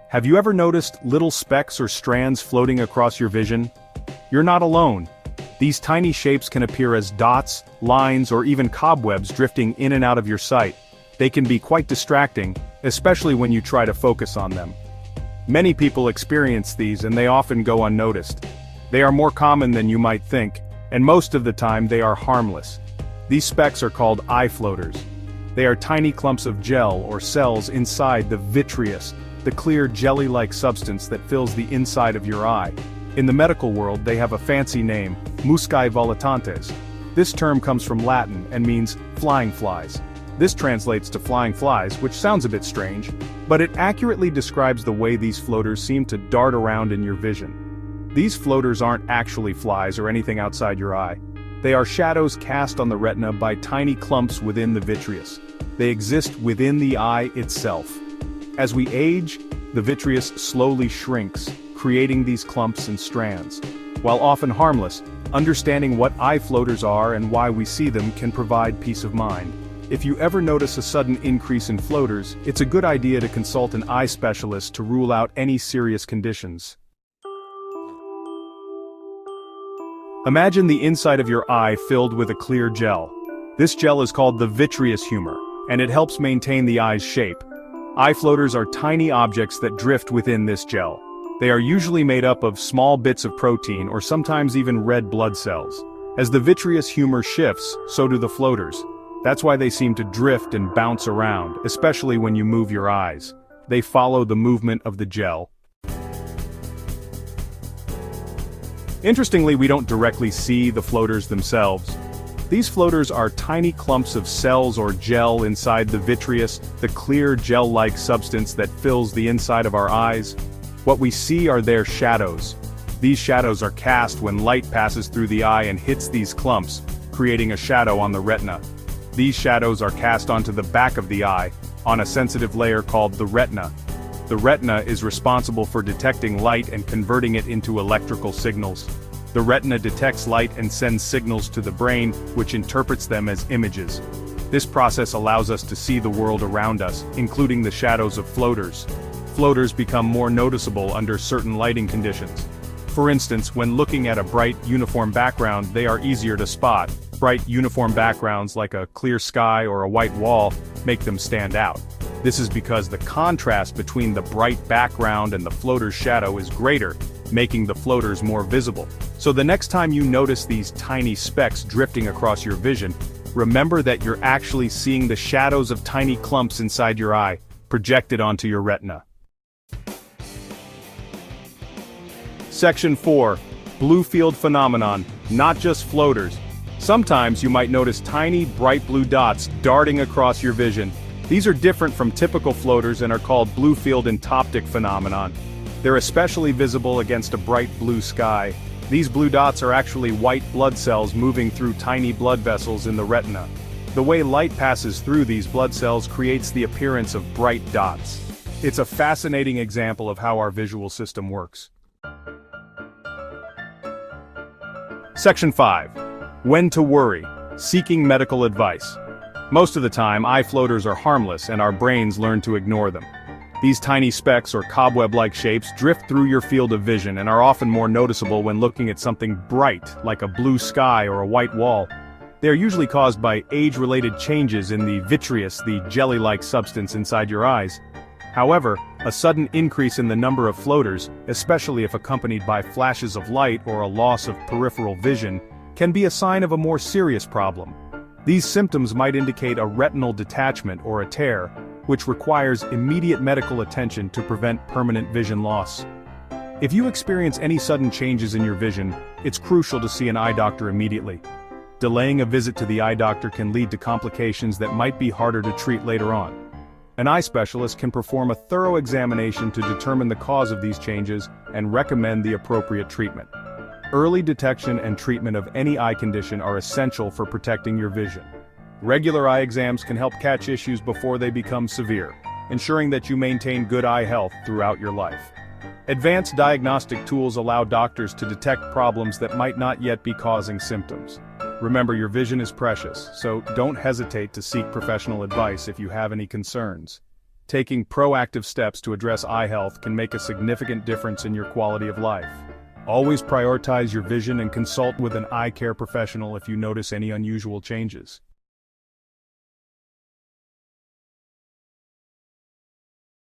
Have you ever noticed little specks or strands floating across your vision? You're not alone. These tiny shapes can appear as dots, lines, or even cobwebs drifting in and out of your sight. They can be quite distracting, especially when you try to focus on them. Many people experience these and they often go unnoticed. They are more common than you might think, and most of the time they are harmless. These specks are called eye floaters. They are tiny clumps of gel or cells inside the vitreous, the clear jelly-like substance that fills the inside of your eye. In the medical world they have a fancy name, muscae volitantes. This term comes from Latin and means flying flies. This translates to flying flies, which sounds a bit strange, but it accurately describes the way these floaters seem to dart around in your vision. These floaters aren't actually flies or anything outside your eye. They are shadows cast on the retina by tiny clumps within the vitreous. They exist within the eye itself. As we age, the vitreous slowly shrinks, creating these clumps and strands. While often harmless, understanding what eye floaters are and why we see them can provide peace of mind. If you ever notice a sudden increase in floaters, it's a good idea to consult an eye specialist to rule out any serious conditions. Imagine the inside of your eye filled with a clear gel. This gel is called the vitreous humor, and it helps maintain the eye's shape. Eye floaters are tiny objects that drift within this gel. They are usually made up of small bits of protein or sometimes even red blood cells. As the vitreous humor shifts, so do the floaters. That's why they seem to drift and bounce around, especially when you move your eyes. They follow the movement of the gel. Interestingly, we don't directly see the floaters themselves. These floaters are tiny clumps of cells or gel inside the vitreous, the clear gel-like substance that fills the inside of our eyes. What we see are their shadows. These shadows are cast when light passes through the eye and hits these clumps, creating a shadow on the retina. These shadows are cast onto the back of the eye, on a sensitive layer called the retina. The retina is responsible for detecting light and converting it into electrical signals. The retina detects light and sends signals to the brain, which interprets them as images. This process allows us to see the world around us, including the shadows of floaters. Floaters become more noticeable under certain lighting conditions. For instance, when looking at a bright, uniform background, they are easier to spot. Bright, uniform backgrounds like a clear sky or a white wall make them stand out. This is because the contrast between the bright background and the floater's shadow is greater, making the floaters more visible. So the next time you notice these tiny specks drifting across your vision, remember that you're actually seeing the shadows of tiny clumps inside your eye, projected onto your retina. Section 4. Blue Field Phenomenon, not just floaters. Sometimes you might notice tiny, bright blue dots darting across your vision. These are different from typical floaters and are called Blue Field Entoptic Phenomenon. They're especially visible against a bright blue sky. These blue dots are actually white blood cells moving through tiny blood vessels in the retina. The way light passes through these blood cells creates the appearance of bright dots. It's a fascinating example of how our visual system works. Section 5. When to worry. Seeking medical advice. Most of the time, eye floaters are harmless and our brains learn to ignore them. These tiny specks or cobweb-like shapes drift through your field of vision and are often more noticeable when looking at something bright, like a blue sky or a white wall. They are usually caused by age-related changes in the vitreous, the jelly-like substance inside your eyes. However, a sudden increase in the number of floaters, especially if accompanied by flashes of light or a loss of peripheral vision, can be a sign of a more serious problem. These symptoms might indicate a retinal detachment or a tear, which requires immediate medical attention to prevent permanent vision loss. If you experience any sudden changes in your vision, it's crucial to see an eye doctor immediately. Delaying a visit to the eye doctor can lead to complications that might be harder to treat later on. An eye specialist can perform a thorough examination to determine the cause of these changes and recommend the appropriate treatment. Early detection and treatment of any eye condition are essential for protecting your vision. Regular eye exams can help catch issues before they become severe, ensuring that you maintain good eye health throughout your life. Advanced diagnostic tools allow doctors to detect problems that might not yet be causing symptoms. Remember, your vision is precious, so don't hesitate to seek professional advice if you have any concerns. Taking proactive steps to address eye health can make a significant difference in your quality of life. Always prioritize your vision and consult with an eye care professional if you notice any unusual changes.